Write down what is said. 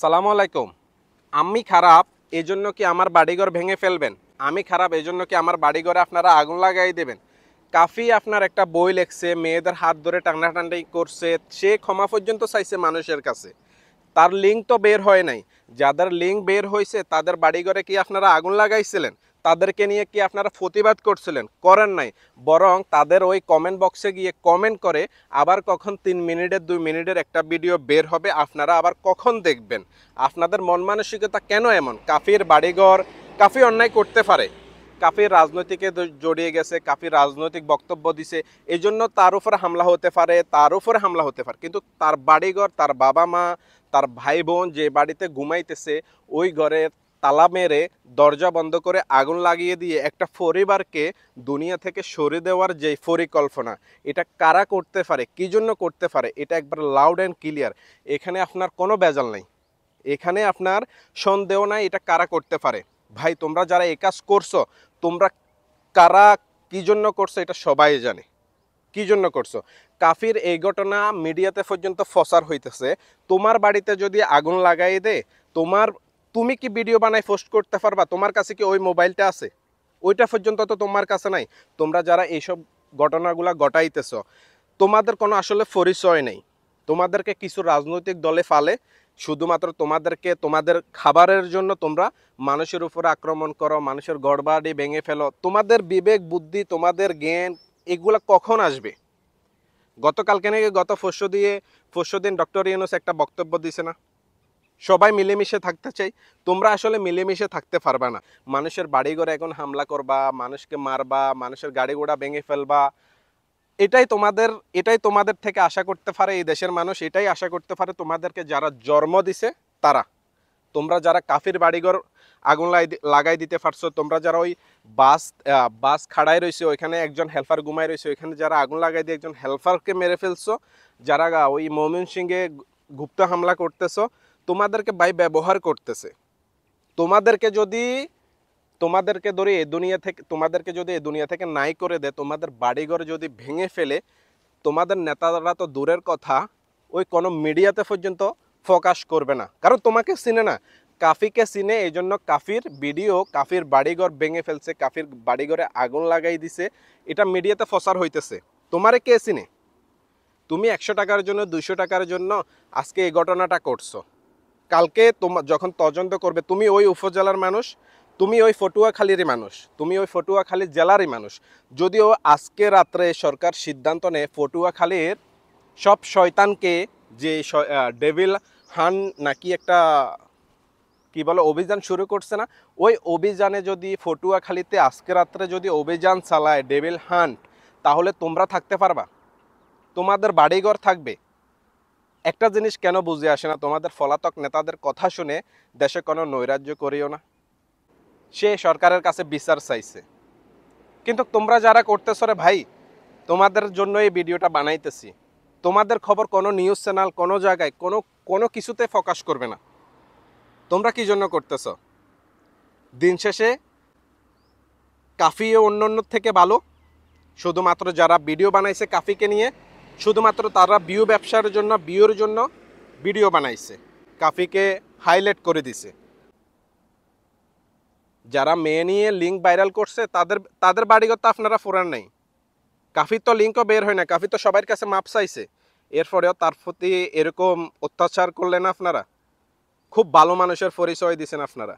সালামু আলাইকুম। আমি খারাপ এজন্য কি আমার বাড়িঘর ভেঙে ফেলবেন? আমি খারাপ এজন্য কি আমার বাড়িঘরে আপনারা আগুন লাগাই দেবেন? কাফি আপনার একটা বই লেখছে, মেয়েদের হাত ধরে টানাটানি করছে, সে ক্ষমা পর্যন্ত চাইছে মানুষের কাছে। তার লিঙ্ক তো বের হয় নাই। যাদের লিঙ্ক বের হয়েছে তাদের বাড়িঘরে কি আপনারা আগুন লাগাইছিলেন? তাদেরকে নিয়ে কি আপনারা প্রতিবাদ করছিলেন? করেন নাই। বরং তাদের ওই কমেন্ট বক্সে গিয়ে কমেন্ট করে আবার কখন 3 মিনিটের 2 মিনিটের একটা ভিডিও বের হবে আপনারা আবার কখন দেখবেন? আপনাদের মন মানসিকতা কেন এমন? কাফির বাড়িঘর, কাফি অন্যায় করতে পারে, কাফির রাজনৈতিকে জড়িয়ে গেছে, কাফির রাজনৈতিক বক্তব্য দিছে, এই জন্য তার উপরে হামলা হতে পারে, তার উপরে হামলা হতে পারে, কিন্তু তার বাড়িঘর, তার বাবা মা, তার ভাই বোন যে বাড়িতে ঘুমাইতেছে ওই ঘরে তালা মেরে দরজা বন্ধ করে আগুন লাগিয়ে দিয়ে একটা পরিবারকে দুনিয়া থেকে সরিয়ে দেওয়ার যে পরিকল্পনা, এটা কারা করতে পারে, কি জন্য করতে পারে, এটা একবার লাউড অ্যান্ড ক্লিয়ার। এখানে আপনার কোনো ভেজাল নেই, এখানে আপনার সন্দেহ নাই এটা কারা করতে পারে। ভাই তোমরা যারা এই কাজ করছো, তোমরা কারা, কি জন্য করছো এটা সবাই জানে কি জন্য করছো। কাফির এই ঘটনা মিডিয়াতে পর্যন্ত ফসার হইতেছে। তোমার বাড়িতে যদি আগুন লাগাই দে, তোমার, তুমি কি ভিডিও বানাই পোস্ট করতে পারবা? তোমার কাছে কি ওই মোবাইলটা আছে? ওইটা পর্যন্ত তো তোমার কাছে নাই। তোমরা যারা এইসব ঘটনাগুলা ঘটাইতেছ, তোমাদের কোনো আসলে পরিচয় নেই। তোমাদেরকে কিছু রাজনৈতিক দলে ফালে শুধুমাত্র তোমাদেরকে, তোমাদের খাবারের জন্য তোমরা মানুষের উপর আক্রমণ করো, মানুষের ঘরবাড়ি ভেঙে ফেলো। তোমাদের বিবেক বুদ্ধি, তোমাদের জ্ঞান এগুলা কখন আসবে? গতকালকে নাকি গত পরশুদিন ডক্টর ইউনূস একটা বক্তব্য দিছে না, সবাই মিলেমিশে থাকতে চাই। তোমরা আসলে মিলেমিশে থাকতে পারবা না। মানুষের বাড়িঘরে এখন হামলা করবা, মানুষকে মারবা, মানুষের গাড়ি ঘোড়া ভেঙে ফেলবা। এটাই তোমাদের থেকে আশা করতে পারে এই দেশের মানুষ, এটাই আশা করতে পারে তোমাদেরকে যারা জন্ম দিছে তারা। তোমরা যারা কাফির বাড়িঘর আগুন লাগাই দিতে পারছো, তোমরা যারা ওই বাস বাস খাড়াই রয়েছে ওইখানে একজন হেল্পার ঘুমাই রয়েছে, ওইখানে যারা আগুন লাগাই দিয়ে একজন হেল্পারকে মেরে ফেলছো, যারা ওই ময়মনসিংহে গুপ্ত হামলা করতেছো, তোমাদেরকে ভাই ব্যবহার করতেছে। তোমাদেরকে যদি, তোমাদেরকে ধরে এ দুনিয়া থেকে, তোমাদেরকে যদি এ দুনিয়া থেকে নাই করে দেয়, তোমাদের বাড়িঘর যদি ভেঙে ফেলে, তোমাদের নেতারা তো দূরের কথা, ওই কোনো মিডিয়াতে পর্যন্ত ফোকাস করবে না, কারণ তোমাকে চিনে না। কাফিকে চিনে, এই জন্য কাফির ভিডিও, কাফির বাড়িঘর ভেঙে ফেলছে, কাফির বাড়িঘরে আগুন লাগাই দিছে, এটা মিডিয়াতে ফসার হইতেছে। তোমারে কে চিনে? তুমি 100 টাকার জন্য, 200 টাকার জন্য আজকে এই ঘটনাটা করছো। কালকে তোমার যখন তদন্ত করবে, তুমি ওই উপজেলার মানুষ, তুমি ওই পটুয়াখালীরই মানুষ, তুমি ওই পটুয়াখালী জেলারই মানুষ। যদিও আজকে রাত্রে সরকার সিদ্ধান্ত নেয় পটুয়াখালীর সব শয়তানকে, যে ডেভিল হান নাকি একটা কি বলে অভিযান শুরু করছে না, ওই অভিযানে যদি পটুয়াখালীতে আজকে রাত্রে যদি অভিযান চালায় ডেভিল হান্ট, তাহলে তোমরা থাকতে পারবা? তোমাদের বাড়িঘর থাকবে? একটা জিনিস কেন বুঝে আসে না, তোমাদের পলাতক নেতাদের কথা শুনে দেশে কোনো নৈরাজ্য করিও না। সে সরকারের কাছে বিচার চাইছে, কিন্তু তোমরা যারা করতেছ রে ভাই, তোমাদের জন্য এই ভিডিওটা বানাইতেছি। তোমাদের খবর কোনো নিউজ চ্যানেল, কোনো জায়গায়, কোনো কোনো কিছুতে ফোকাস করবে না। তোমরা কি জন্য করতেছ? দিন শেষে কাফিও অন্য থেকে ভালো। শুধুমাত্র যারা ভিডিও বানাইছে কাফিকে নিয়ে, শুধুমাত্র তারা ব্যবসার জন্য, ভিউর জন্য ভিডিও বানাইছে, কাফিকে হাইলাইট করে দিছে। যারা মেয়ে নিয়ে লিঙ্ক ভাইরাল করছে তাদের তাদের বাড়িঘর তো আপনারা ফুরান নাই। কাফির তো লিঙ্কও বের হয় না, কাফি তো সবার কাছে মাপ চাইছে, এরপরেও তার প্রতি এরকম অত্যাচার করলেন আপনারা। খুব ভালো মানুষের পরিচয় দিছেন আপনারা।